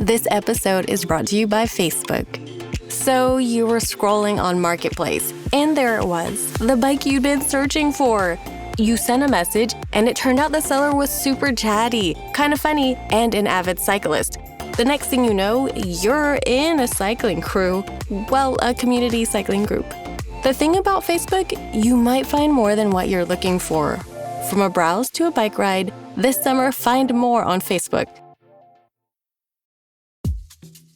This episode is brought to you by Facebook. So you were scrolling on Marketplace, and there it was, the bike you'd been searching for. You sent a message, and it turned out the seller was super chatty, kind of funny, and an avid cyclist. The next thing you know, you're in a cycling crew. Well, a community cycling group. The thing about Facebook, you might find more than what you're looking for. From a browse to a bike ride, this summer find more on Facebook.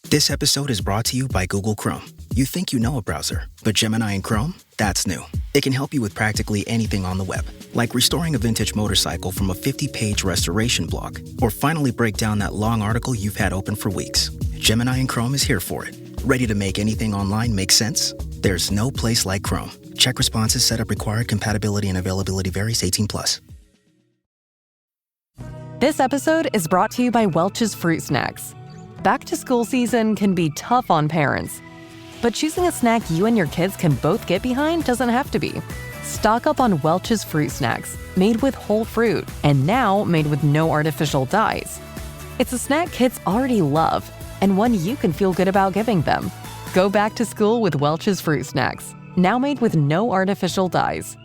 This episode is brought to you by Google Chrome. You think you know a browser, but Gemini and Chrome? That's new. It can help you with practically anything on the web, like restoring a vintage motorcycle from a 50-page restoration blog, or finally break down that long article you've had open for weeks. Gemini and Chrome is here for it. Ready to make anything online make sense? There's no place like Chrome. Check responses, setup required, compatibility and availability varies, 18+. This episode is brought to you by Welch's Fruit Snacks. Back to school season can be tough on parents, but choosing a snack you and your kids can both get behind doesn't have to be. Stock up on Welch's Fruit Snacks, made with whole fruit, and now made with no artificial dyes. It's a snack kids already love, and one you can feel good about giving them. Go back to school with Welch's Fruit Snacks, now made with no artificial dyes.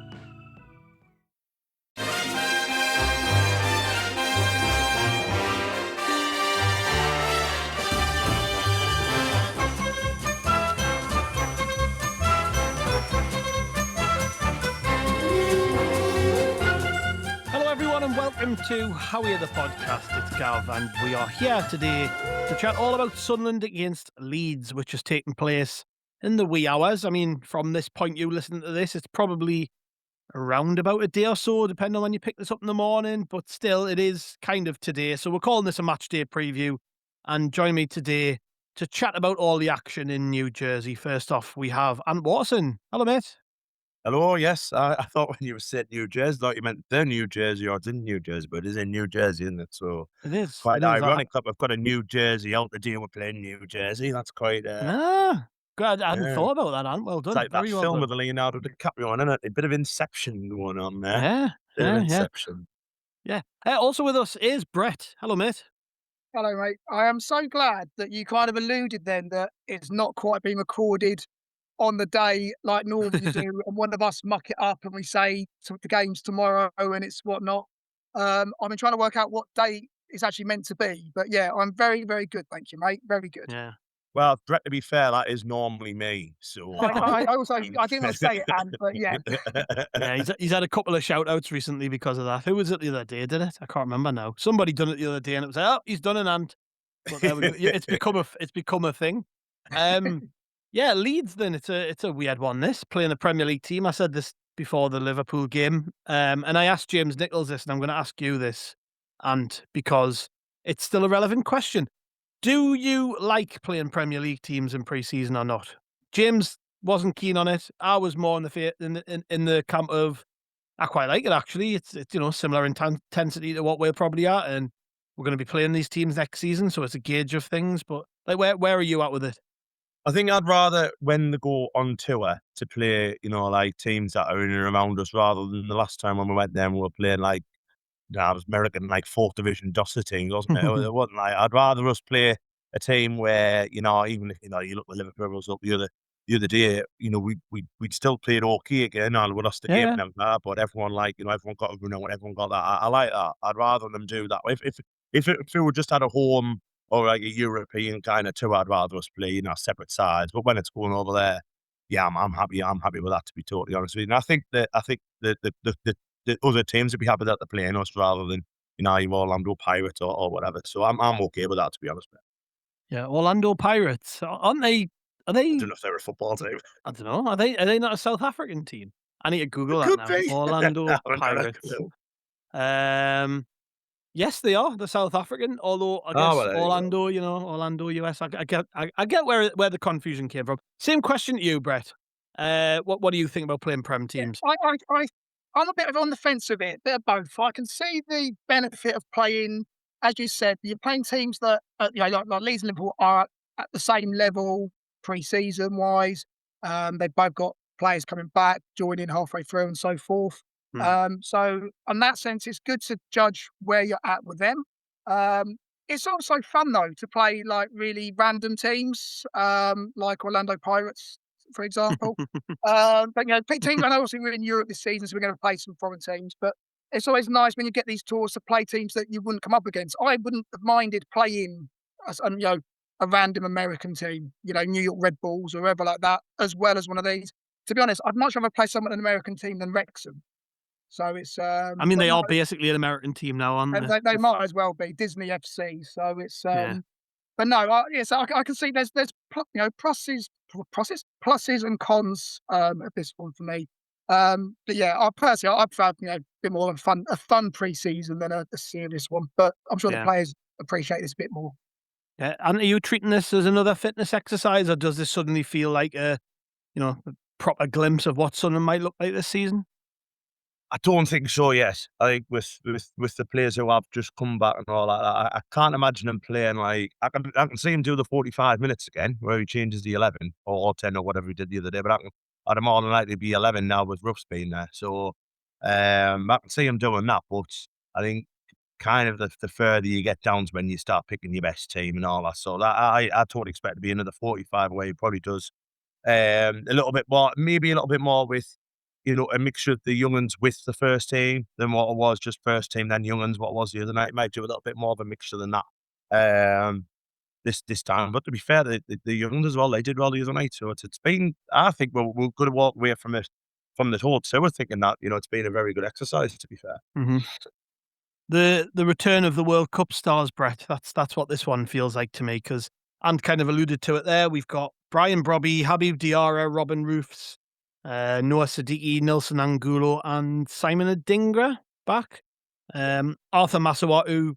Welcome to How Are the Podcast. It's Gav, and we are here today to chat all about Sunderland against Leeds, which is taking place in the wee hours. I mean, from this point, you listening to this, it's probably around about a day or so, depending on when you pick this up in the morning, but still, it is kind of today. So we're calling this a match day preview, and join me today to chat about all the action in New Jersey. First off, we have Ant Watson. Hello, mate. Hello, yes. I thought when you said New Jersey, I thought you meant the New Jersey or it's in New Jersey, but it is in New Jersey, isn't it? So It is. quite It is. ironic that we've got a New Jersey out today. We're playing New Jersey. That's quite Good. I hadn't thought about that, Ant. Well done. it's like Very that well film done. with Leonardo DiCaprio, isn't it? A bit of Inception going on there. Yeah. Bit of Yeah. Inception. Yeah. Also with us is Brett. Hello, mate. Hello, mate. I am so glad that you kind of alluded then that it's not quite been recorded on the day like normally you do, and one of us muck it up and we say the game's tomorrow and it's whatnot. I've been trying to work out what day it's actually meant to be, but yeah, I'm very, very good. Thank you, mate. Very good. Yeah. Well, Brett, to be fair, that is normally me. So I didn't want to say it, Anne, but yeah. Yeah, he's had a couple of shout outs recently because of that. Who was it the other day, did it? I can't remember now. Somebody done it the other day and it was like, oh, he's done an ant. But there we go. It's become a thing. Yeah, Leeds then, it's a weird one, this, playing a Premier League team. I said this before the Liverpool game. And I asked James Nichols this, and I'm gonna ask you this, and because it's still a relevant question. Do you like playing Premier League teams in pre-season or not? James wasn't keen on it. I was more in the camp of I quite like it actually. It's similar intensity to what we're probably at, and we're going to be playing these teams next season, so it's a gauge of things. But like, where are you at with it? I think I'd rather when they go on tour to play, like teams that are in and around us rather than the last time when we went there and we were playing like it was American, like 4th division Dusty teams, wasn't it? It wasn't like I'd rather us play a team where, even if you look at Liverpool was up the other day, we'd still played okay again and we lost the game and everything, but everyone everyone got a run out, everyone got that. I like that. I'd rather them do that. If we were just at a home or like a European kind of tour, I'd rather us play, separate sides. But when it's going over there, yeah, I'm happy. I'm happy with that, to be totally honest with you. And I think the other teams would be happy that they're playing us rather than, your Orlando Pirates or whatever. So I'm okay with that, to be honest. Yeah, Orlando Pirates, aren't they? Are they? I don't know if they're a football team. I don't know. Are they not a South African team? I need to Google that now. Be. Orlando Pirates. Yes, they are. They're South African. Although I guess Orlando, Orlando, US. I get where the confusion came from. Same question to you, Brett. What do you think about playing Prem teams? I'm a bit on the fence with it. Bit of both. I can see the benefit of playing, as you said, you're playing teams that like Leeds and Liverpool are at the same level pre-season wise. They've both got players coming back, joining halfway through, and so forth. So in that sense, it's good to judge where you're at with them. It's also fun though to play like really random teams, like Orlando Pirates, for example. But teams. I know obviously we're in Europe this season, so we're going to play some foreign teams. But it's always nice when you get these tours to play teams that you wouldn't come up against. I wouldn't have minded playing, a random American team, New York Red Bulls or whatever like that, as well as one of these. To be honest, I'd much rather play someone an American team than Wrexham. So it's. I mean, but they no, are basically an American team now, aren't they? they might as well be Disney FC. So it's. Yeah. But no, so I can see there's pluses and cons of this one for me. But yeah, I personally I'd prefer a bit more of a fun pre-season than a serious one. But I'm sure the Yeah. players appreciate this a bit more. Yeah. And are you treating this as another fitness exercise, or does this suddenly feel like a proper glimpse of what Sunderland might look like this season? I don't think so. Yes, I think with the players who have just come back and all that, I can't imagine them playing like I can see him do the 45 minutes again where he changes the 11 or 10 or whatever he did the other day. But I'd more than likely be 11 now with Ruffs being there. So I can see him doing that. But I think kind of the further you get down to when you start picking your best team and all that. So that I totally expect to be another 45 where he probably does a little bit more, maybe a little bit more with. A mixture of the younguns with the first team than what it was just first team, then younguns, what it was the other night. Might do a little bit more of a mixture than that this time. But to be fair, the younguns as well, they did well the other night. So it's been, I think we're going to walk away from the whole tour thinking that, it's been a very good exercise, to be fair. Mm-hmm. The return of the World Cup stars, Brett, that's what this one feels like to me, because and kind of alluded to it there. We've got Brian Brobbey, Habib Diarra, Robin Roofs, Noah Siddiqui, Nelson Angulo, and Simon Adingra back. Arthur Masawatu,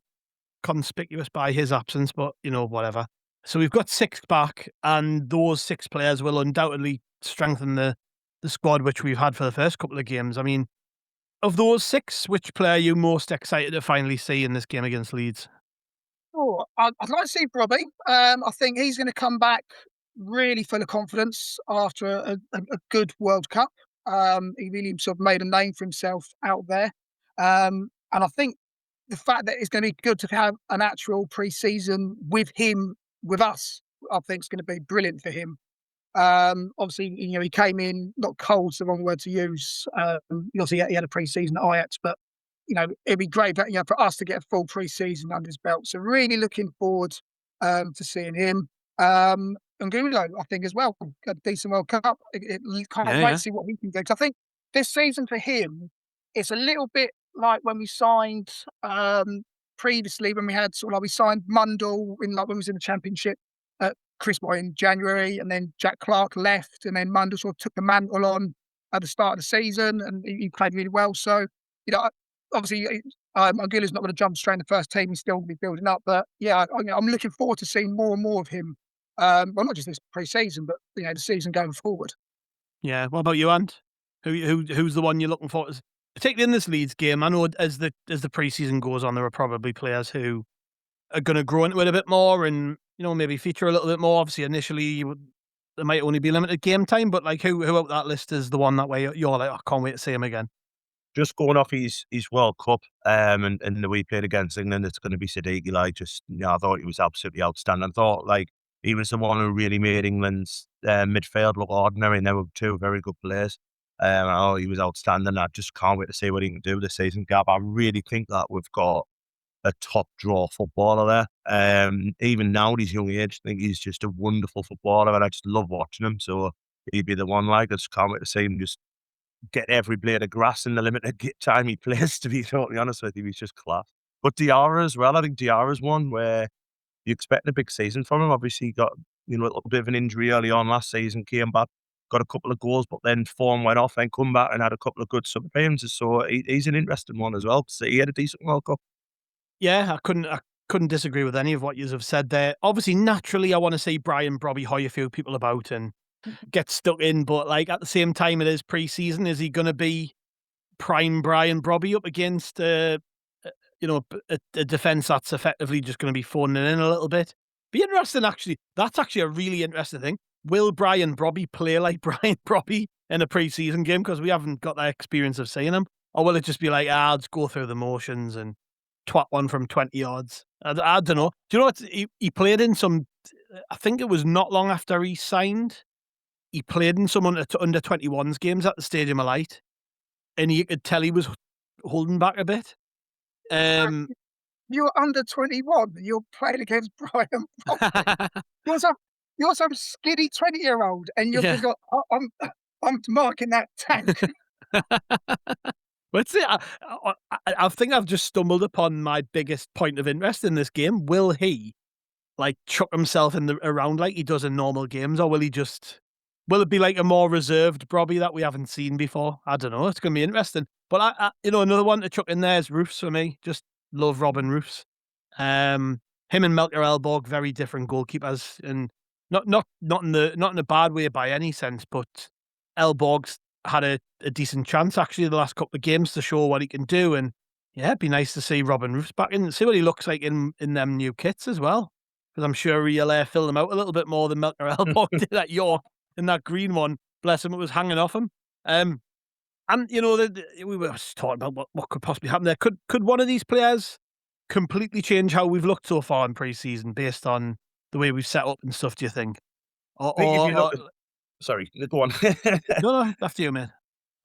conspicuous by his absence, but whatever. So we've got 6 back, and those 6 players will undoubtedly strengthen the squad which we've had for the first couple of games. I mean, of those 6, which player are you most excited to finally see in this game against Leeds? Oh, I'd like to see Brobbey. I think he's going to come back really full of confidence after a good World Cup. He really sort of made a name for himself out there. And I think the fact that it's going to be good to have an actual pre-season with him, with us, I think is going to be brilliant for him. Obviously, he came in, not cold's the wrong word to use. Obviously, he had a pre-season at Ajax, but it'd be great for us to get a full pre-season under his belt. So really looking forward to seeing him. And Gulo, I think as well, a decent World Cup. Can't wait to see what he can do. Because I think this season for him, it's a little bit like when we signed previously, when we had we signed Mundell when we was in the Championship. Chris Boy in January, and then Jack Clark left, and then Mundell sort of took the mantle on at the start of the season, and he played really well. So, obviously, Angulo's not going to jump straight in the first team. He's still going to be building up. But yeah, I'm looking forward to seeing more and more of him. Well, not just this pre-season, but the season going forward. Yeah. What about you, Ant? Who's the one you're looking for? Particularly in this Leeds game, I know as the pre-season goes on, there are probably players who are going to grow into it a bit more and maybe feature a little bit more. Obviously, initially there might only be limited game time, but like who out that list is the one that way you're like, I can't wait to see him again? Just going off his World Cup and the way he played against England, it's going to be Siddiqui. I thought he was absolutely outstanding. I thought he was the one who really made England's midfield look ordinary, and they were 2 very good players. I thought he was outstanding. I just can't wait to see what he can do this season, Gab. I really think that we've got a top draw footballer there. Even now at his young age, I think he's just a wonderful footballer, and I just love watching him. So he'd be the one. I just can't wait to see him just get every blade of grass in the limited time he plays. To be totally honest with you, he's just class. But Diarra as well. I think Diarra's one where you expect a big season from him. Obviously, he got a little bit of an injury early on last season, came back, got a couple of goals, but then form went off, then come back and had a couple of good sub appearances. So he's an interesting one as well. So he had a decent World Cup. Yeah, I couldn't disagree with any of what you have said there. Obviously, naturally, I want to see Brian Brobbey hoy a few people about and get stuck in, but at the same time, it is pre-season. Is he going to be prime Brian Brobbey up against a defence that's effectively just going to be phoning in a little bit? Be interesting, actually. That's actually a really interesting thing. Will Brian Brobbey play like Brian Brobbey in a pre-season game? Because we haven't got that experience of seeing him. Or will it just be like, let's go through the motions and twat one from 20 yards. I don't know. Do you know what? He played in some, I think it was not long after he signed, he played in some under 21s games at the Stadium of Light, and you could tell he was holding back a bit. You're under 21. You're playing against Brian Brobbey. You're some skinny 20-year-old, and you've got, I'm marking that tank. Let's see. I think I've just stumbled upon my biggest point of interest in this game. Will he like chuck himself around like he does in normal games, or will it be like a more reserved Brobbey that we haven't seen before? I don't know. It's going to be interesting. But I another one to chuck in there is Roofs for me. Just love Robin Roofs. Him and Melker Elborg, very different goalkeepers, and not in a bad way by any sense, but Elborg's had a decent chance actually the last couple of games to show what he can do, and yeah, it'd be nice to see Robin Roofs back in and see what he looks like in them new kits as well, because I'm sure he'll fill them out a little bit more than Melker Elborg did at York in that green one. Bless him, it was hanging off him. And we were talking about what could possibly happen there. Could one of these players completely change how we've looked so far in pre-season based on the way we've set up and stuff, do you think? Sorry, go on. No, after you, man.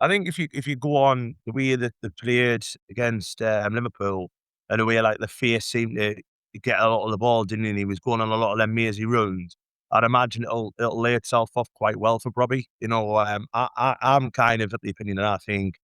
I think if you go on the way that they played against Liverpool, and the way like the face seemed to get a lot of the ball, didn't he? And he was going on a lot of them mazy runs. I'd imagine it'll lay itself off quite well for Brobbey. I'm kind of at the opinion that I think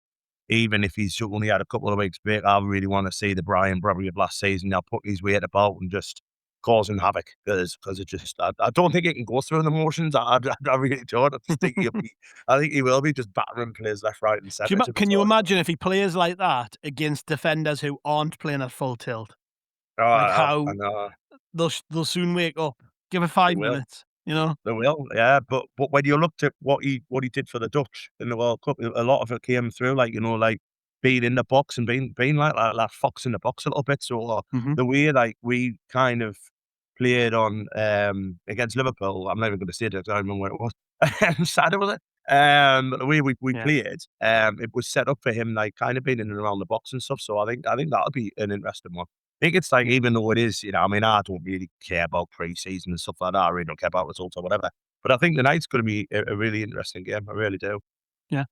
even if he's only had a couple of weeks break, I really want to see the Brian Brobbey of last season now put his weight about and just causing havoc, because it just I don't think it can go through the motions. I really don't. I think he will be just battering players left, right, and centre. Can you imagine if he plays like that against defenders who aren't playing at full tilt? How they'll soon wake up. Give it 5 minutes. They will, yeah. But when you looked at what he did for the Dutch in the World Cup, a lot of it came through like being in the box and being like that fox in the box a little bit. So the way like we kind of played on against Liverpool, I'm never going to say it, I don't remember where it was. Saturday, was it? The way we played, it was set up for him like kind of being in and around the box and stuff. So I think that'll be an interesting one. I think it's like, even though it is, I don't really care about pre-season and stuff like that. I really don't care about results or whatever. But I think the night's going to be a really interesting game. I really do. Yeah.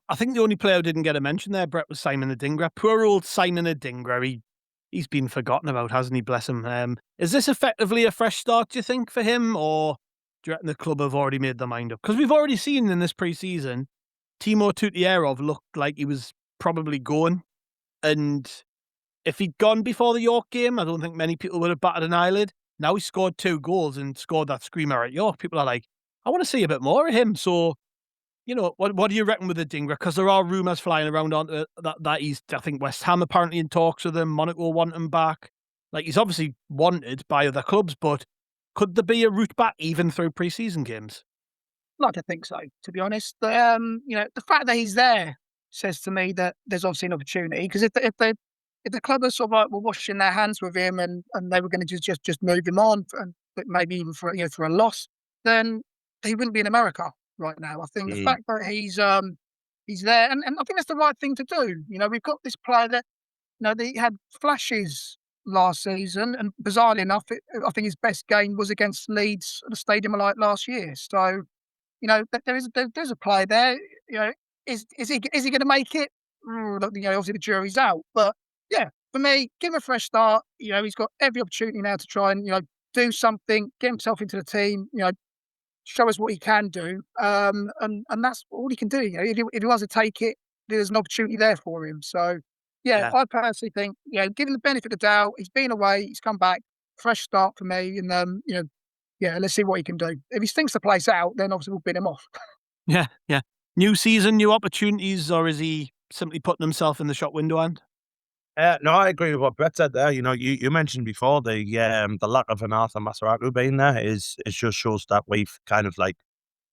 I think the only player who didn't get a mention there, Brett, was Simon Adingra. Poor old Simon Adingra. He's been forgotten about, hasn't he? Bless him. Is this effectively a fresh start, do you think, for him? Or do you reckon the club have already made their mind up? Because we've already seen in this pre-season, Timo Tutierov looked like he was probably going. And if he'd gone before the York game, I don't think many people would have batted an eyelid. Now he scored 2 goals and scored that screamer at York. People are like, I want to see a bit more of him. So, what do you reckon with Adingra? Because there are rumours flying around on that he's, I think West Ham apparently in talks with him. Monaco want him back. Like, he's obviously wanted by other clubs, but could there be a route back even through pre-season games? I don't think so, to be honest. The fact that he's there says to me that there's obviously an opportunity. Because if the club are sort of like were washing their hands with him and they were going to just move him on, but maybe even for a loss, then he wouldn't be in America right now. I think the fact that he's there, and I think that's the right thing to do. We've got this player that he had flashes last season, and bizarrely enough, I think his best game was against Leeds at the Stadium of Light last year. So, there's a player there. Is he going to make it? Obviously the jury's out, but yeah, for me, give him a fresh start. He's got every opportunity now to try and do something, get himself into the team. Show us what he can do, and that's all he can do. If he wants to take it, there's an opportunity there for him. So, I personally think, give him the benefit of the doubt. He's been away, he's come back, fresh start for me, and let's see what he can do. If he stinks the place out, then obviously we'll bin him off. Yeah. New season, new opportunities, or is he simply putting himself in the shop window end? No, I agree with what Brett said there. You mentioned before the lack of an Arthur Masaraku being there it just shows that we've kind of like,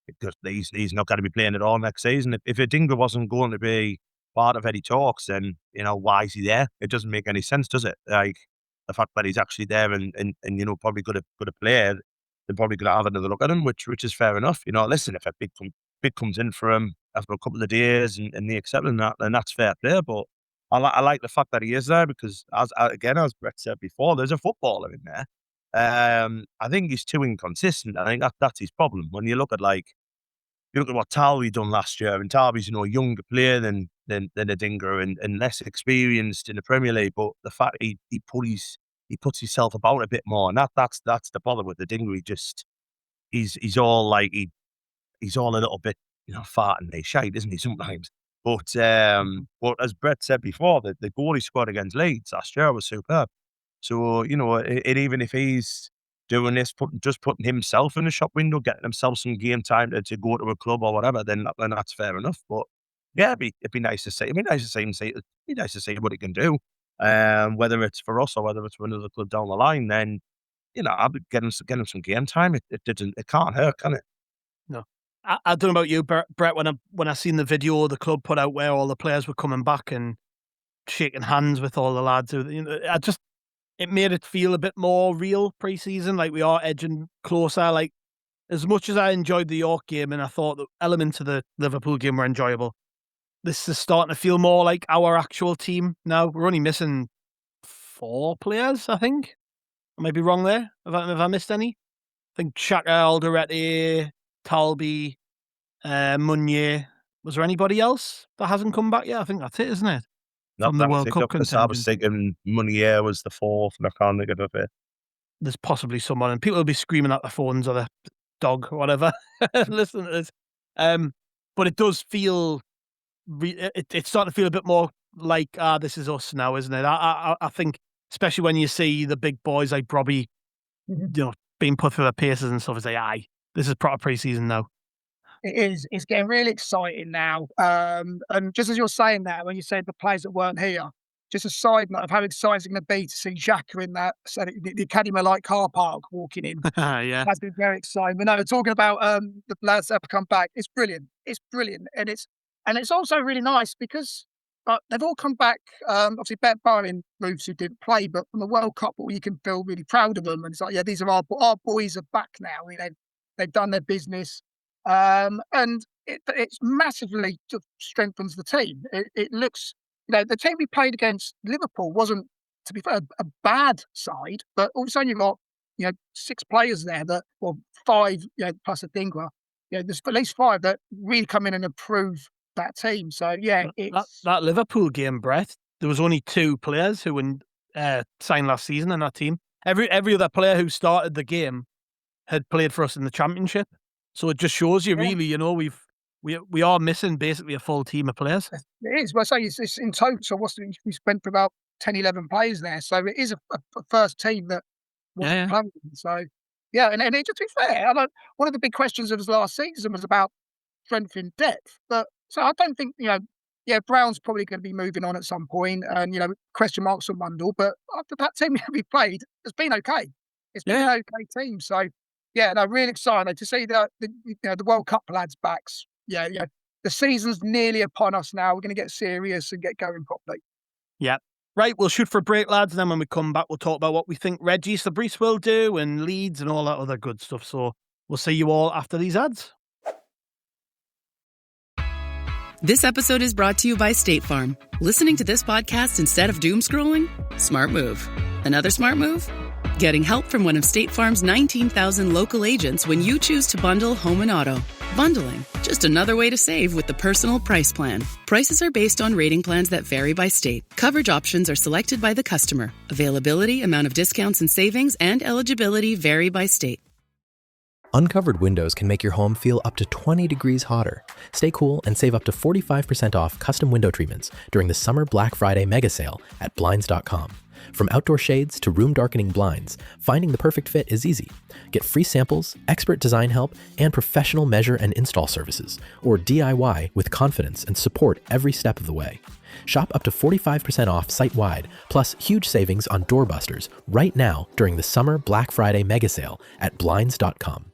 because he's not going to be playing at all next season. If Adingra wasn't going to be part of any talks, then why is he there? It doesn't make any sense, does it? Like, the fact that he's actually there and probably could have played, they're probably going to have another look at him, which is fair enough. Listen, if a big comes in for him after a couple of days and they accept him, that, then that's fair play. But I like the fact that he is there because, as Brett said before, there's a footballer in there. I think he's too inconsistent. I think that's his problem. When you look at what Talby done last year, and Talby's a younger player than Adingra and less experienced in the Premier League, but the fact he puts himself about a bit more, and that's the bother with Adingra. He's all a little bit fart and they shite, isn't he, sometimes? But as Brett said before, the goal he scored against Leeds last year was superb. So even if he's doing this, putting himself in the shop window, getting himself some game time to go to a club or whatever, then that's fair enough. But yeah, it'd be nice to see. It'd be nice to see him. It'd be nice to see what he can do. Whether it's for us or whether it's for another club down the line, then I'll be getting him some game time. It can't hurt, can it? No. I don't know about you, Brett. When I seen the video the club put out where all the players were coming back and shaking hands with all the lads, it made it feel a bit more real pre-season, like we are edging closer. Like, as much as I enjoyed the York game and I thought the elements of the Liverpool game were enjoyable, this is starting to feel more like our actual team now. We're only missing 4 players, I think. I might be wrong there. Have I missed any? I think Xhaka, Alderete, Talby, Meunier. Was there anybody else that hasn't come back yet? I think that's it, isn't it? From the World Cup contingent. I was thinking Meunier was the 4th, and I can't think of it. There's possibly someone, and people will be screaming at their phones or their dog or whatever. Listen to this. But it does feel, it's starting to feel a bit more like, this is us now, isn't it? I think, especially when you see the big boys like Brobbey, being put through their paces and stuff, and say, aye, this is proper pre-season now. It is. It's getting really exciting now. And just as you're saying that, when you said the players that weren't here, just a side note of how exciting it'd be to see Xhaka in that the Academy like car park walking in. Yeah, has been very exciting. But no, talking about the lads that have come back, it's brilliant. It's brilliant, and it's also really nice because they've all come back. Obviously, barring moves who didn't play, but from the World Cup, you can feel really proud of them. And it's like, yeah, these are our boys are back now. They've done their business. And it's massively strengthens the team. It looks, the team we played against Liverpool wasn't, to be fair, a bad side, but all of a sudden you've got 6 players there or 5, plus Adingra. There's at least 5 that really come in and improve that team. So yeah, that Liverpool game, Brett, there was only 2 players who signed last season in that team. Every other player who started the game had played for us in the Championship. So it just shows you, really, we are missing basically a full team of players. It is. Well, I say it's in total. We spent for about 10, 11 players there. So it is a first team that was playing. So yeah, and it, to be fair, one of the big questions of last season was about strength in depth. But so I don't think Brown's probably going to be moving on at some point, and question marks on Mundle. But after that team we played, it's been okay. It's been an okay team. So. Yeah, no, really excited to see the World Cup lads backs. Yeah. The season's nearly upon us now. We're going to get serious and get going properly. Yeah. Right, we'll shoot for a break, lads, and then when we come back, we'll talk about what we think Reggie Sabris will do and Leeds and all that other good stuff. So we'll see you all after these ads. This episode is brought to you by State Farm. Listening to this podcast instead of doom scrolling? Smart move. Another smart move? Getting help from one of State Farm's 19,000 local agents when you choose to bundle home and auto. Bundling, just another way to save with the Personal Price Plan. Prices are based on rating plans that vary by state. Coverage options are selected by the customer. Availability, amount of discounts and savings, and eligibility vary by state. Uncovered windows can make your home feel up to 20 degrees hotter. Stay cool and save up to 45% off custom window treatments during the Summer Black Friday mega sale at Blinds.com. From outdoor shades to room darkening blinds, finding the perfect fit is easy. Get free samples, expert design help, and professional measure and install services, or DIY with confidence and support every step of the way. Shop up to 45% off site-wide, plus huge savings on doorbusters right now during the Summer Black Friday mega sale at Blinds.com.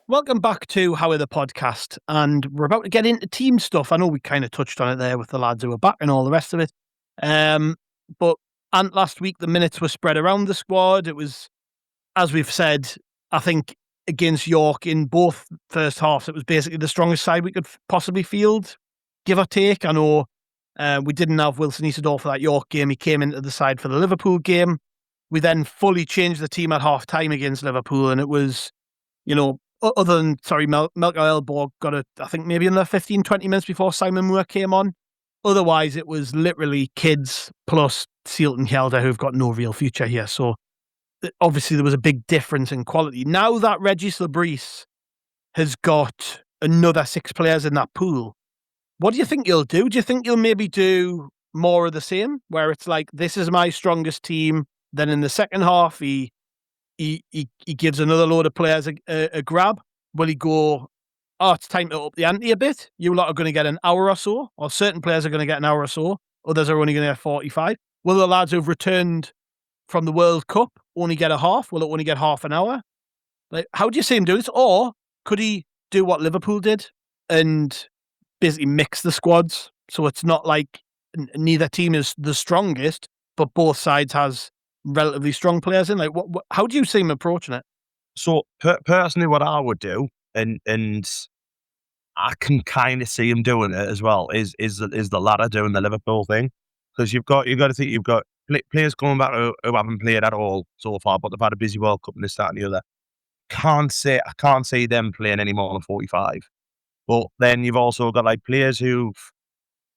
Welcome back to How Are the Podcast, and we're about to get into team stuff. I know we kind of touched on it there with the lads who are back and all the rest of it. But last week, the minutes were spread around the squad. It was, as we've said, I think against York in both first halves, it was basically the strongest side we could possibly field, give or take. I know We didn't have Wilson Isidore for that York game. He came into the side for the Liverpool game. We then fully changed the team at half time against Liverpool, and it was, other than, Melker Elborg got it, I think maybe in the 15, 20 minutes before Simon Moore came on. Otherwise, it was literally kids plus Sealt and Helder who've got no real future here. So obviously there was a big difference in quality. Now that Regis Lebris has got another 6 players in that pool, what do you think you'll do? Do you think you'll maybe do more of the same, where it's like, this is my strongest team, then in the second half he gives another load of players a grab? Will he go, it's time to up the ante a bit? You lot are going to get an hour or so, or certain players are going to get an hour or so, others are only going to get 45. Will the lads who've returned from the World Cup only get a half? Will it only get half an hour? Like, how do you see him do this? Or could he do what Liverpool did and basically mix the squads, so it's not like neither team is the strongest, but both sides has relatively strong players in? Like, how do you see him approaching it? So personally, what I would do, and I can kind of see him doing it as well, is the latter, doing the Liverpool thing, because you've got to think you've got players coming back who haven't played at all so far, but they've had a busy World Cup and this, that, and the other. I can't see them playing any more than 45. But then you've also got like players who've,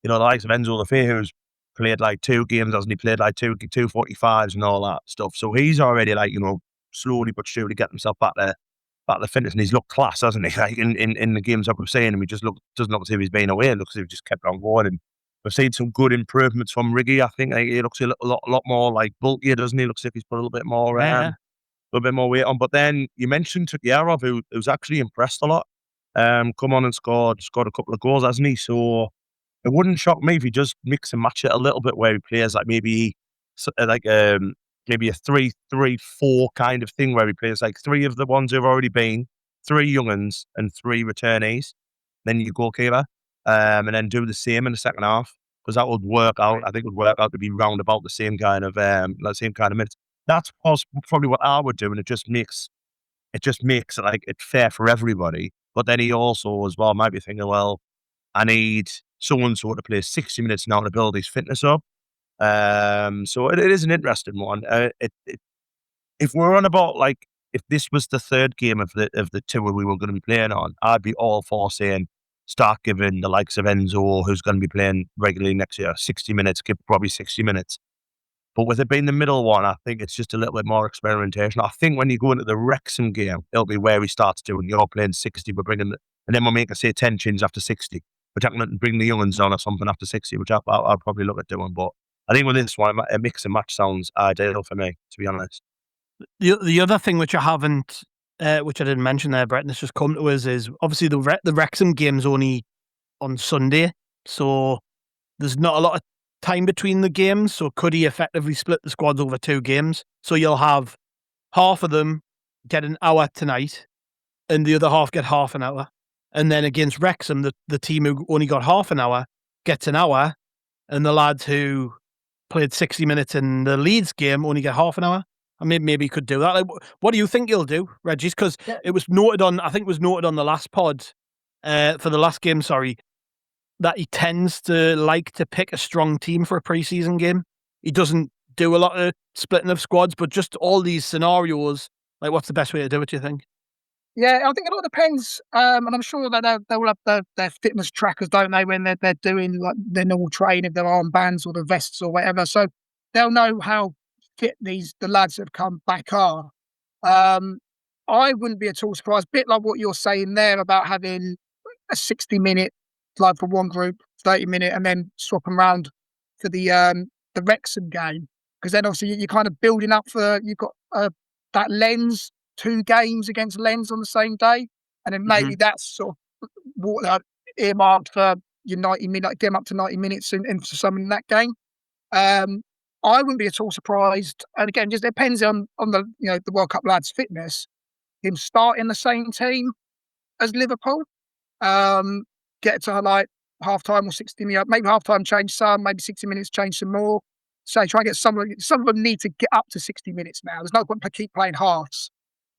the likes of Enzo Lafay, who's played like 2 games, hasn't he? Played like two 45s and all that stuff. So he's already like, slowly but surely getting himself back to fitness, and he's looked class, hasn't he? Like in the games that we've seen, and he just doesn't look as if he's been away. It looks as if he just kept on going. And we've seen some good improvements from Riggy. I think he looks a lot more like bulkier, doesn't he? Looks as if he's put a little bit more a little bit more weight on. But then you mentioned Tukyarov, who's actually impressed a lot. Come on and scored a couple of goals, hasn't he? So it wouldn't shock me if he just mix and match it a little bit, where he plays like maybe a 3-3-4 kind of thing, where he plays like 3 of the ones who've already been, 3 young uns and 3 returnees, then your goalkeeper, and then do the same in the second half, because that would work out. I think it would work out to be round about the same kind of minutes. That's probably what I would do, and it just makes it like it's fair for everybody. But then he also as well might be thinking, well, I need so-and-so to play 60 minutes now to build his fitness up. So it is an interesting one. If we're on about, like, if this was the 3rd game of the tour we were going to be playing on, I'd be all for saying start giving the likes of Enzo, who's going to be playing regularly next year, 60 minutes, give probably 60 minutes. But with it being the middle one, I think it's just a little bit more experimentation. I think when you go into the Wrexham game, it'll be where he starts doing, you're playing 60, but and then we'll make, say, 10 changes after 60, which I can bring the young ones on or something after 60, which I'll probably look at doing. But I think with this one, a mix and match sounds ideal for me, to be honest. The other thing which I didn't mention there, Brett, and it's just come to us, is obviously the Wrexham game's only on Sunday, so there's not a lot of time between the games. So could he effectively split the squads over 2 games? So you'll have half of them get an hour tonight, and the other half get half an hour. And then against Wrexham, the team who only got half an hour gets an hour, and the lads who played 60 minutes in the Leeds game only get half an hour. I mean, maybe he could do that. Like, what do you think he'll do, Regis? Because it was noted on, I think it was noted on the last pod, for the last game, that he tends to like to pick a strong team for a pre-season game. He doesn't do a lot of splitting of squads, but just all these scenarios, like, what's the best way to do it, do you think? Yeah, I think it all depends, and I'm sure that they'll have their fitness trackers, don't they, when they're doing like their normal training, their armbands or the vests or whatever. So they'll know how fit the lads that have come back are. I wouldn't be at all surprised, a bit like what you're saying there about having a 60-minute, like for one group, 30-minute, and then swap them around for the Wrexham game, because then obviously you're kind of building up for, you've got that Lens, 2 games against Lens on the same day, and then maybe that's sort of what earmarked for your 90-minute, get them up to 90 minutes into something in that game. I wouldn't be at all surprised, and again, just depends on the the World Cup lads' fitness. Him starting the same team as Liverpool, get to like half time or 60 minutes, maybe half time change some, maybe 60 minutes change some more. So try and get some of them need to get up to 60 minutes now. There's no point to keep playing halves.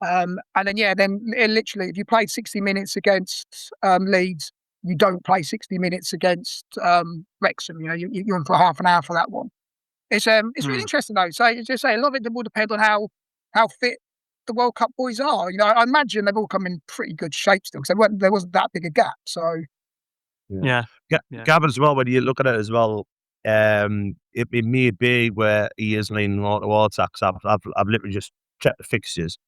And then literally, if you played 60 minutes against Leeds, you don't play 60 minutes against Wrexham. You know, you're on for half an hour for that one. It's really interesting though. So you just say a lot of it will depend on how fit the World Cup boys are. You know, I imagine they've all come in pretty good shape still because there wasn't that big a gap. So Yeah. Gab as well. When you look at it as well, it may be where he is leaning more towards that. Cause I've literally just checked the fixtures,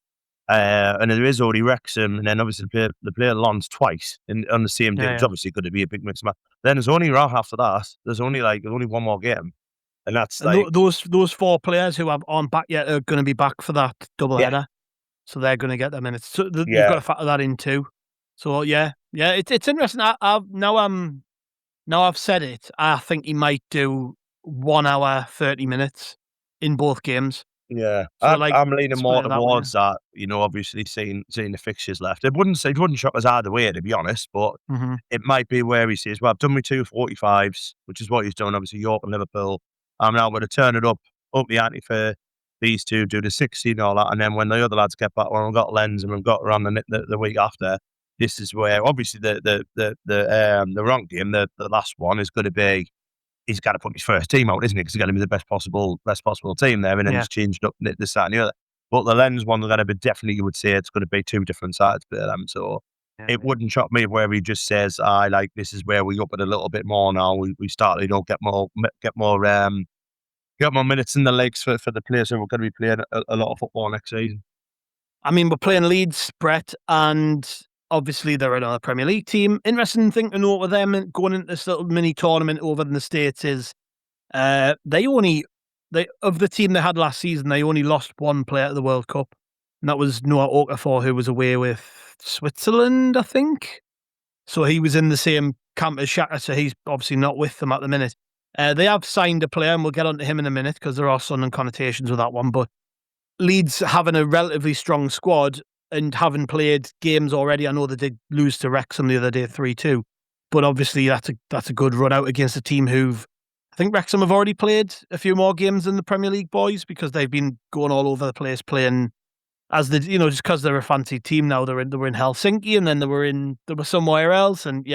and there is already Wrexham, and then obviously they play Lons twice on the same day. It's obviously going to be a big mix match. Then there's only after that. There's only one more game. And that's and those 4 players who aren't back yet are going to be back for that double header, so they're going to get their minutes. So you've got to factor that in too. So it's interesting. Now I've said it. I think he might do 1 hour 30 minutes in both games. Yeah, So I'm leaning more split it towards that. You know, obviously seeing the fixtures left, it wouldn't shock us either way, to be honest. But it might be where he says, "Well, I've done my 2:45s," which is what he's done. Obviously, York and Liverpool. I'm now going to turn it up the ante for these two, do the 60 and all that, and then when the other lads get back, when we've got Lens and we've got around the week after, this is where obviously the wrong game, the last one is going to be. He's got to put his first team out, isn't he? Because he's got to be the best possible team there, and then he's changed up this, that, and the other. But the Lens one, going to be definitely, you would say, it's going to be 2 different sides for them. So it wouldn't shock me where he just says, "I like this is where we up it a little bit more now. We start, get more minutes in the legs for the players who are going to be playing a lot of football next season." I mean, we're playing Leeds, Brett, and obviously they're another Premier League team. Interesting thing to note with them going into this little mini tournament over in the States is of the team they had last season, they only lost 1 player at the World Cup, and that was Noah Okafor, who was away with Switzerland, I think. So he was in the same camp as Xhaka, so he's obviously not with them at the minute. They have signed a player, and we'll get onto him in a minute because there are some connotations with that one. But Leeds having a relatively strong squad and having played games already, I know they did lose to Wrexham the other day 3-2, but obviously that's a good run out against a team I think Wrexham have already played a few more games than the Premier League boys because they've been going all over the place playing just because they're a fancy team now. They were in Helsinki, and then they were somewhere else, and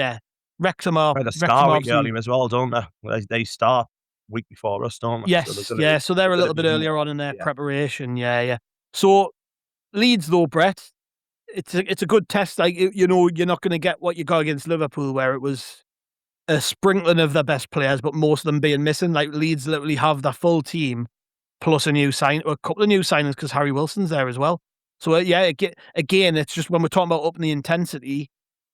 Wrexham are they start week earlier as well, don't they? They start week before us, don't they? Yes, so they're a little bit earlier on in their preparation. So Leeds, though, Brett, it's a good test. Like, you're not going to get what you got against Liverpool, where it was a sprinkling of their best players, but most of them being missing. Like, Leeds literally have the full team plus a couple of new signings because Harry Wilson's there as well. So again, it's just when we're talking about upping the intensity,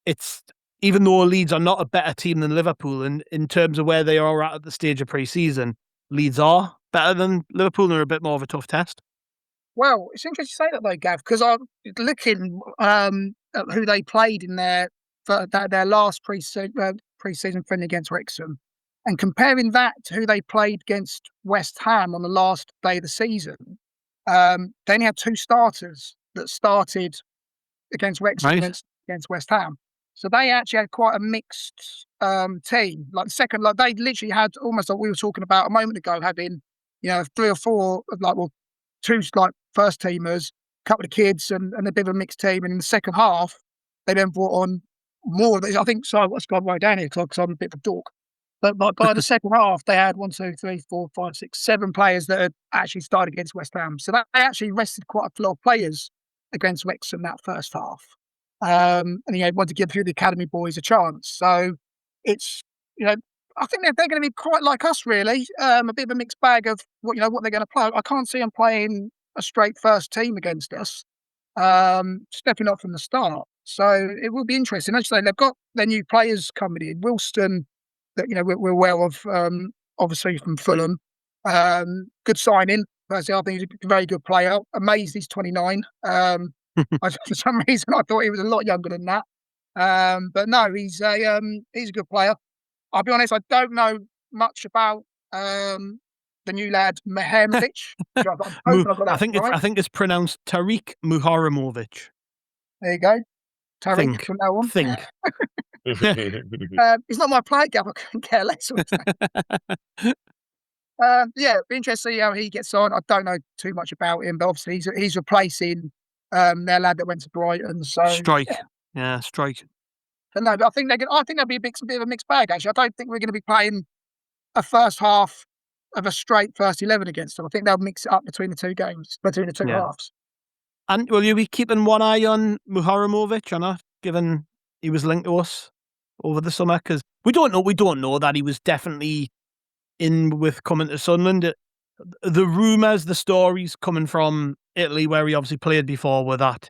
it's even though Leeds are not a better team than Liverpool, and in terms of where they are at the stage of pre-season, Leeds are better than Liverpool and are a bit more of a tough test. Well, it's interesting you say that though, Gav, because I'm looking at who they played in their last pre-season friendly against Wrexham, and comparing that to who they played against West Ham on the last day of the season. They only had 2 starters that started against Wrexham against West Ham, so they actually had quite a mixed team. Like the second, they literally had almost like we were talking about a moment ago, having 3 or 4 2 first teamers, a couple of kids, and a bit of a mixed team. And in the second half, they then brought on more. I think so. What's got right down here because I'm a bit of a dork. But by the second half, they had 1, 2, 3, 4, 5, 6, 7 players that had actually started against West Ham. So that they actually rested quite a lot of players against Wrexham that first half. And wanted to give a few of the academy boys a chance. So it's I think they're going to be quite like us, really. A bit of a mixed bag of what they're going to play. I can't see them playing a straight first team against us, stepping up from the start. So it will be interesting. As I say, they've got their new players coming in. Wilston, that we're aware of, obviously from Fulham. Good signing. Personally, I think he's a very good player. Amazed he's 29. For some reason, I thought he was a lot younger than that. But no, he's a good player. I'll be honest, I don't know much about the new lad Mihajlovic. I think it's pronounced Tariq Muharramovic. There you go. Tariq from now on. He's not my player, Gav. I couldn't care less. It'd be interesting to see how he gets on. I don't know too much about him, but obviously he's replacing their lad that went to Brighton. So Strike. Yeah, Strike. But no, but I think there'll be a bit of a mixed bag, actually. I don't think we're going to be playing a first half of a straight first 11 against them. I think they'll mix it up between the two games, between the two halves. And will you be keeping one eye on Muharamovic or not, given he was linked to us over the summer? Because we don't know that he was definitely in with coming to Sunderland. The rumours, the stories coming from Italy, where he obviously played before, were that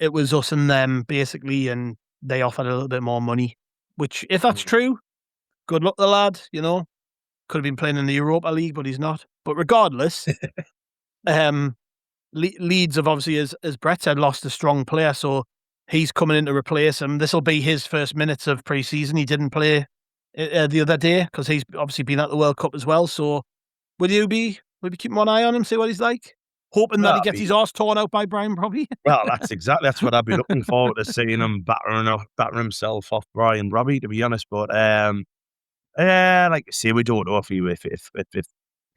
it was us and them, basically, and they offered a little bit more money. Which, if that's true, good luck, the lad, you know. Could have been playing in the Europa League, but he's not. But regardless, Leeds have obviously, as Brett said, lost a strong player, so he's coming in to replace him. This will be his first minutes of pre-season. He didn't play the other day because he's obviously been at the World Cup as well. So will you be keeping one eye on him, see what he's like? Hoping that he gets his arse torn out by Brian Brobbey? Well, that's what I'd be looking forward to, seeing him battering himself off Brian Brobbey, to be honest. But like I say, we don't know if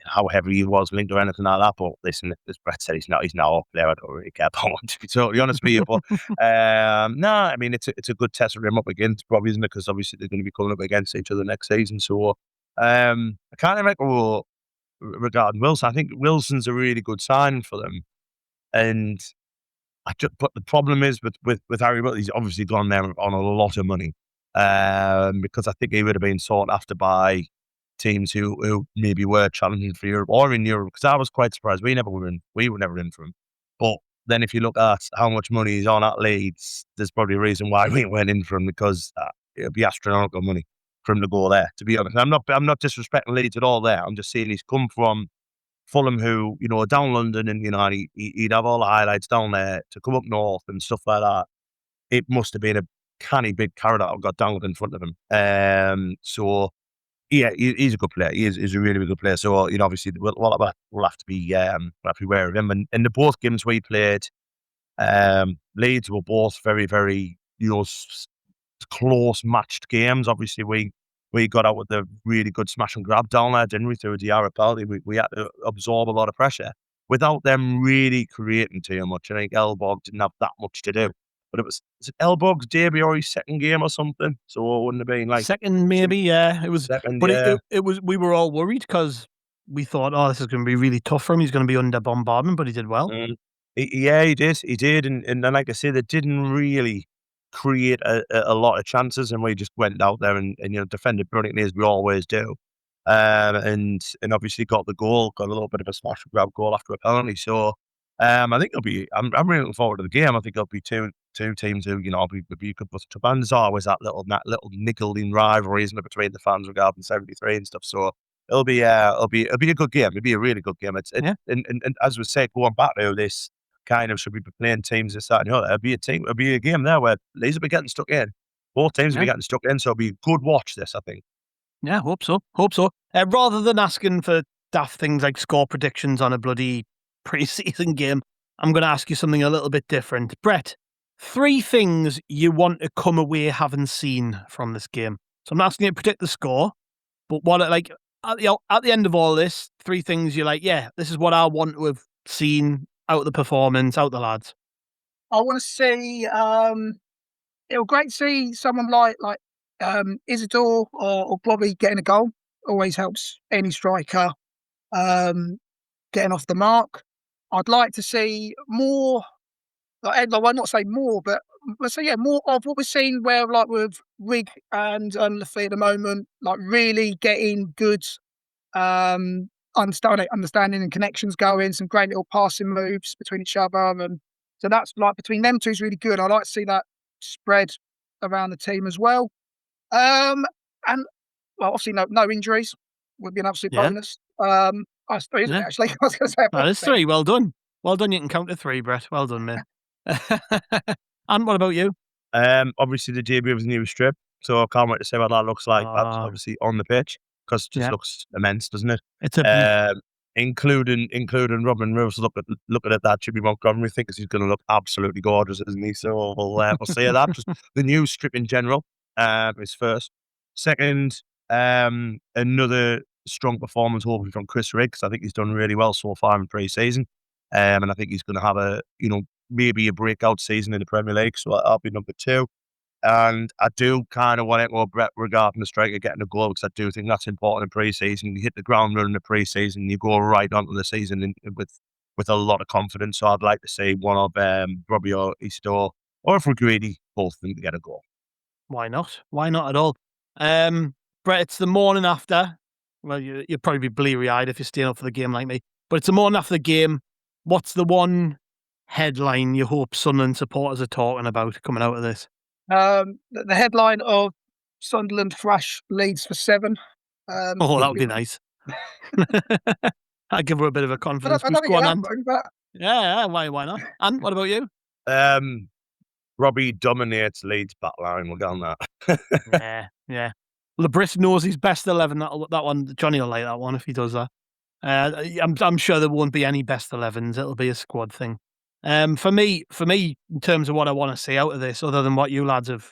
how heavy he was linked or anything like that. But listen, as Brett said, he's not a player I don't really care about, to be totally honest with you. But no, I mean, it's a good test for him up against Brobbey, isn't it? Because obviously they're going to be coming up against each other next season. So I can't remember regarding Wilson. I think Wilson's a really good signing for them, and but the problem is with Harry Wilson, he's obviously gone there on a lot of money, because I think he would have been sought after by teams who maybe were challenging for Europe or in Europe. Because I was quite surprised we were never in for him. But then if you look at how much money he's on at Leeds, there's probably a reason why we went in for him, because it'd be astronomical money for him to go there. To be honest, I'm not disrespecting Leeds at all. There, I'm just saying he's come from Fulham, who, you know, down London, and, you know, he'd have all the highlights down there, to come up north and stuff like that. It must have been a canny big carrot that got dangled in front of him. So yeah, he's a good player. He's a really, really good player. So, you know, obviously we'll have to be aware of him. And in the both games we played, Leeds were both very, very, you know, close matched games. Obviously we got out with a really good smash and grab down there, didn't we, through a Diarra penalty. We had to absorb a lot of pressure without them really creating too much. I think Elborg didn't have that much to do. But was it Elborg's debut or his second game or something? So it wouldn't have been like second, maybe, yeah. It was second, but yeah. it was, we were all worried because we thought, oh, this is going to be really tough for him. He's going to be under bombardment, but he did well. Yeah, he did. And like I said, they didn't really create a lot of chances, and we just went out there and you know, defended brilliantly, as we always do. And obviously got the goal, got a little bit of a smash and grab goal after a penalty. So I think I'm really looking forward to the game. I think it'll be two teams who, you know, be good bust up. And there's always that little niggling rivalry, isn't it, between the fans regarding 73 and stuff. So it'll be a good game. It'll be a really good game. And as we say, going back to this kind of, should we be playing teams this, that, and the other, it'll be a game there where Leeds will be getting stuck in. Both teams will be getting stuck in, so it'll be a good watch this, I think. Yeah, hope so. Rather than asking for daft things like score predictions on a bloody pre-season game, I'm going to ask you something a little bit different. Brett, 3 things you want to come away having seen from this game. So I'm not asking you to predict the score, but what, like, at the end of all this, 3 things you're like, yeah, this is what I want to have seen out of the performance, out of the lads. I want to see, it was great to see someone like Isidore or Bobby getting a goal. Always helps any striker getting off the mark. I'd like to see more, like, I won't not say more, but let's say, yeah, more of what we're seeing, where, like, with Rig and Lafay at the moment, like, really getting good understanding and connections going, some great little passing moves between each other. And so that's, like, between them two is really good. I'd like to see that spread around the team as well. And well, obviously no injuries would be an absolute bonus. I suppose, isn't it, actually? I was going to say. That's 3. Well done. You can count to 3, Brett. Well done, mate. And what about you? Obviously the debut of the new strip, so I can't wait to see what that looks like. That's obviously on the pitch, because it just looks immense, doesn't it? It's a including Robin Rose looking at that Jimmy Montgomery, thinks he's going to look absolutely gorgeous, isn't he? So we'll say that. Just the new strip in general is first. Second, another strong performance hopefully from Chris Riggs. I think he's done really well so far in pre-season, and I think he's going to have maybe a breakout season in the Premier League. So that'll be number 2. And I do kind of want to go Brett regarding the striker getting a goal, because I do think that's important in pre-season. You hit the ground running in the pre-season, you go right onto the season with a lot of confidence. So I'd like to see one of Brobbey or Isidore, or if we're greedy, both of them to get a goal. Why not? Why not at all? Brett, it's the morning after. Well, you'll probably be bleary-eyed if you're staying up for the game like me. But it's the morning after the game. What's the one headline you hope Sunderland supporters are talking about coming out of this? The headline of Sunderland thrash Leeds for 7. Oh, that would be nice. I'd give her a bit of a confidence I boost. don't Go think on, it Ant. happened, but Yeah, why not? And what about you? Brobbey dominates Leeds back line. We'll get on that. Yeah. Labris knows his best 11. That one, Johnny will like that one if he does that. I'm sure there won't be any best 11s. It'll be a squad thing. For me, in terms of what I want to see out of this, other than what you lads have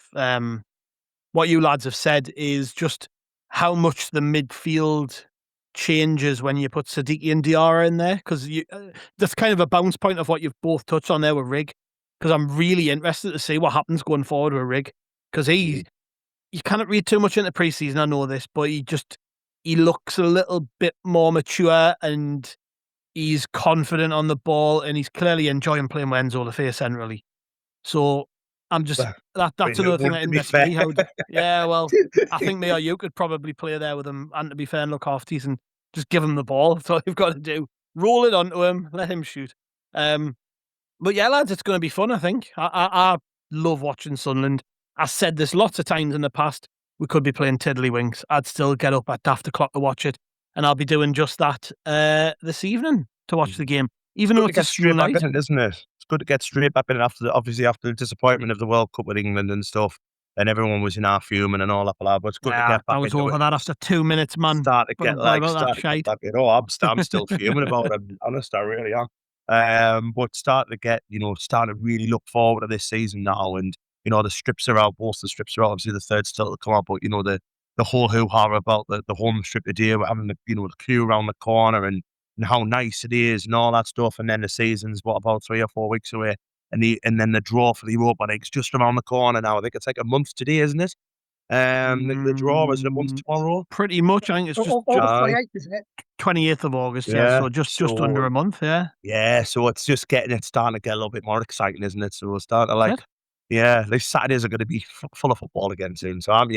said, is just how much the midfield changes when you put Siddiqui and Diarra in there, because that's kind of a bounce point of what you've both touched on there with Rig. Because I'm really interested to see what happens going forward with Rig, because you cannot read too much into pre-season. I know this, but he looks a little bit more mature and he's confident on the ball, and he's clearly enjoying playing with Enzo Lafay centrally. So I'm just that's another thing that interests me. Well, I think me or you could probably play there with him, and to be fair, and look half decent, just give him the ball. That's all you've got to do. Roll it onto him, let him shoot. But yeah, lads, it's going to be fun, I think. I love watching Sunderland. I said this lots of times in the past. We could be playing tiddlywinks. I'd still get up at daft o'clock to watch it. And I'll be doing just that this evening to watch the game. Even though it's a straight night. Isn't it? It's good to get straight back in after the disappointment of the World Cup with England and stuff. And everyone was in our fuming and all that. But it's good to get back. I was over that after 2 minutes, man. I'm still fuming about it. Honest, I really am. But starting to really look forward to this season now, and the strips are out. Both the strips are out. Obviously, the third's still to come out, but the whole hoo-ha about the home strip today, we're having the queue around the corner and how nice it is and all that stuff. And then the season's about 3 or 4 weeks away, and then the draw for the Europa League's just around the corner now. I think it's like a month today, isn't it? The draw is a month tomorrow. Pretty much. I think it's just 28th, isn't it? 28th of August. Yeah, so just under a month. Yeah. Yeah, so it's starting to get a little bit more exciting, isn't it? So we're starting to these Saturdays are going to be full of football again soon. So I'm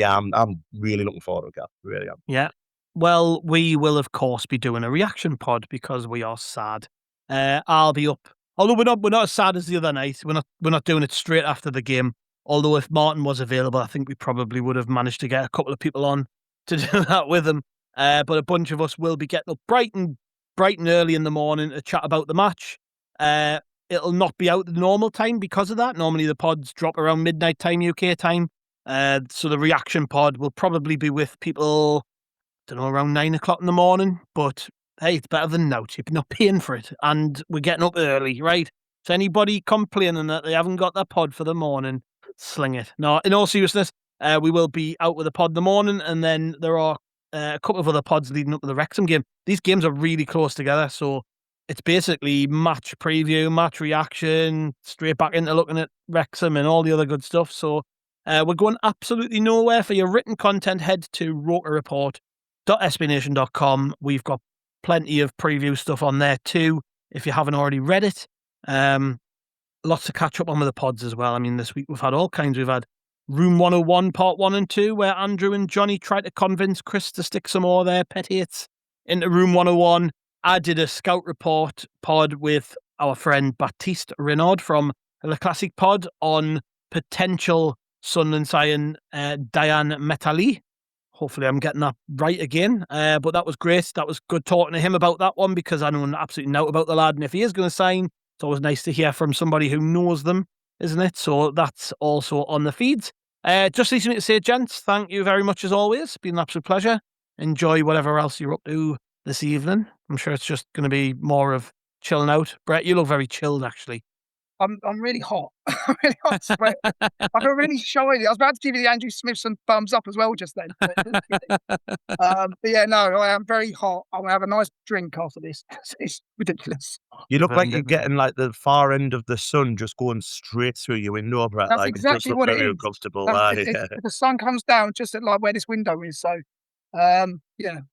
really looking forward to it. Really am. Yeah. Well, we will of course be doing a reaction pod because we are sad. I'll be up. Although we're not as sad as the other night. We're not doing it straight after the game. Although if Martin was available, I think we probably would have managed to get a couple of people on to do that with him. But a bunch of us will be getting up bright and early in the morning to chat about the match. It'll not be out the normal time because of that. Normally the pods drop around midnight time, UK time. So the reaction pod will probably be with people, around 9 o'clock in the morning. But hey, it's better than now. You're not paying for it. And we're getting up early, right? So anybody complaining that they haven't got their pod for the morning, sling it. No, in all seriousness, we will be out with a pod in the morning, and then there are a couple of other pods leading up to the Wrexham game. These games are really close together, so it's basically match preview, match reaction, straight back into looking at Wrexham and all the other good stuff. So we're going absolutely nowhere. For your written content, head to rokerreport.sbnation.com. We've got plenty of preview stuff on there too, if you haven't already read it. Lots to catch up on with the pods as well. I mean, this week we've had all kinds. We've had Room 101 Part 1 and 2, where Andrew and Johnny tried to convince Chris to stick some more of their pet hates into Room 101. I did a scout report pod with our friend Baptiste Renaud from the Classic Pod on potential Sunderland sign Diane Metali. Hopefully I'm getting that right again. But that was great. That was good talking to him about that one, because I know absolutely nothing about the lad. And if he is going to sign, it's always nice to hear from somebody who knows them, isn't it? So that's also on the feeds. Just leaves me to say, gents, thank you very much as always. It's been an absolute pleasure. Enjoy whatever else you're up to this evening. I'm sure it's just going to be more of chilling out. Brett, you look very chilled, actually. I'm really hot. I'm really hot. Sweat. I feel really shiny. I was about to give you the Andrew Smithson thumbs up as well just then. But yeah, no, I am very hot. I'm gonna have a nice drink after this. It's ridiculous. You look like you're getting like the far end of the sun just going straight through your window, Brett. That's Like it does exactly look what it very is. uncomfortable. If the sun comes down just at like where this window is, so yeah,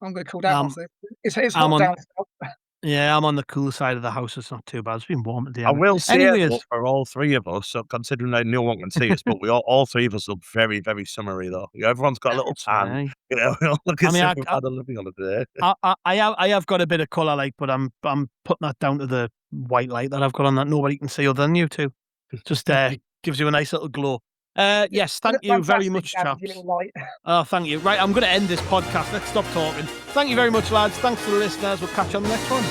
I'm gonna call that off. It's hot down south. Yeah, I'm on the cool side of the house. It's not too bad. It's been warm today. I will say Anyways, it for all three of us, so considering that no one can see us, but we all three of us look very, very summery though. Everyone's got a little tan. You know, we all look as if we've had a living holiday. I have got a bit of colour, like, but I'm putting that down to the white light that I've got on that nobody can see other than you two. Just gives you a nice little glow. Yes, thank you very much, chaps. Oh, thank you. Right, I'm going to end this podcast. Let's stop talking. Thank you very much, lads. Thanks to the listeners. We'll catch you on the next one.